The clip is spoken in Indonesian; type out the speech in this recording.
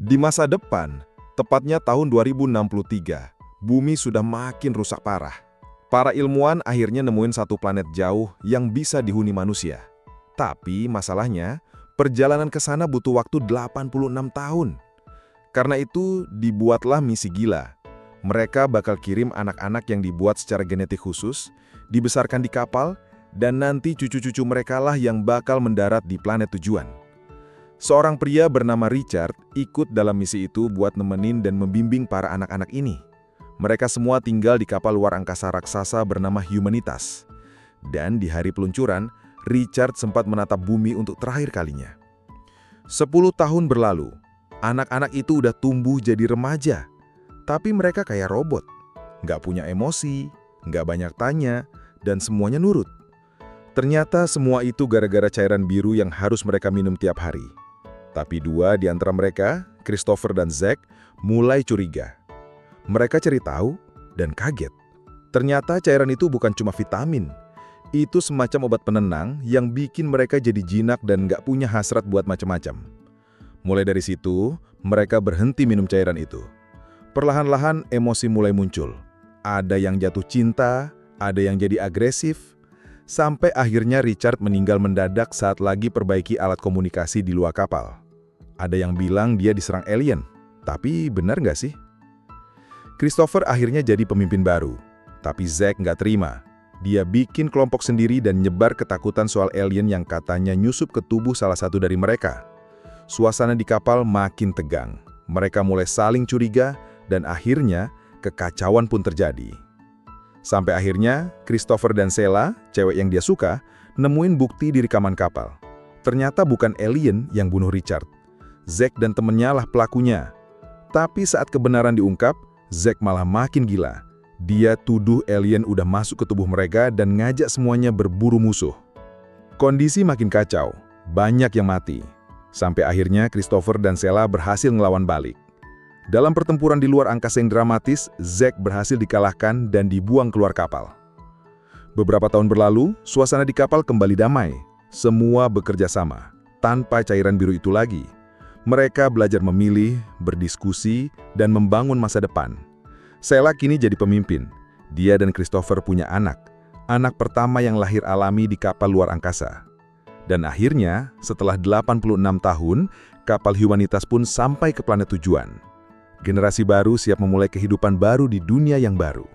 Di masa depan, tepatnya tahun 2063, bumi sudah makin rusak parah. Para ilmuwan akhirnya nemuin satu planet jauh yang bisa dihuni manusia. Tapi masalahnya, perjalanan ke sana butuh waktu 86 tahun. Karena itu, dibuatlah misi gila. Mereka bakal kirim anak-anak yang dibuat secara genetik khusus, dibesarkan di kapal, dan nanti cucu-cucu mereka lah yang bakal mendarat di planet tujuan. Seorang pria bernama Richard ikut dalam misi itu buat nemenin dan membimbing para anak-anak ini. Mereka semua tinggal di kapal luar angkasa raksasa bernama Humanitas. Dan di hari peluncuran, Richard sempat menatap bumi untuk terakhir kalinya. 10 tahun berlalu, anak-anak itu udah tumbuh jadi remaja. Tapi mereka kayak robot. Nggak punya emosi, nggak banyak tanya, dan semuanya nurut. Ternyata semua itu gara-gara cairan biru yang harus mereka minum tiap hari. Tapi dua di antara mereka, Christopher dan Zack, mulai curiga. Mereka cari tahu dan kaget. Ternyata cairan itu bukan cuma vitamin. Itu semacam obat penenang yang bikin mereka jadi jinak dan nggak punya hasrat buat macam-macam. Mulai dari situ, mereka berhenti minum cairan itu. Perlahan-lahan emosi mulai muncul. Ada yang jatuh cinta, ada yang jadi agresif, sampai akhirnya Richard meninggal mendadak saat lagi perbaiki alat komunikasi di luar kapal. Ada yang bilang dia diserang alien, tapi benar nggak sih? Christopher akhirnya jadi pemimpin baru, tapi Zack nggak terima. Dia bikin kelompok sendiri dan nyebar ketakutan soal alien yang katanya nyusup ke tubuh salah satu dari mereka. Suasana di kapal makin tegang. Mereka mulai saling curiga, dan akhirnya kekacauan pun terjadi. Sampai akhirnya, Christopher dan Sheila, cewek yang dia suka, nemuin bukti di rekaman kapal. Ternyata bukan alien yang bunuh Richard. Zack dan temennya lah pelakunya. Tapi saat kebenaran diungkap, Zack malah makin gila. Dia tuduh alien udah masuk ke tubuh mereka dan ngajak semuanya berburu musuh. Kondisi makin kacau, banyak yang mati. Sampai akhirnya Christopher dan Sheila berhasil ngelawan balik. Dalam pertempuran di luar angkasa yang dramatis, Zack berhasil dikalahkan dan dibuang keluar kapal. Beberapa tahun berlalu, suasana di kapal kembali damai. Semua bekerja sama, tanpa cairan biru itu lagi. Mereka belajar memilih, berdiskusi, dan membangun masa depan. Sheila kini jadi pemimpin. Dia dan Christopher punya anak pertama yang lahir alami di kapal luar angkasa. Dan akhirnya, setelah 86 tahun, kapal Humanitas pun sampai ke planet tujuan. Generasi baru siap memulai kehidupan baru di dunia yang baru.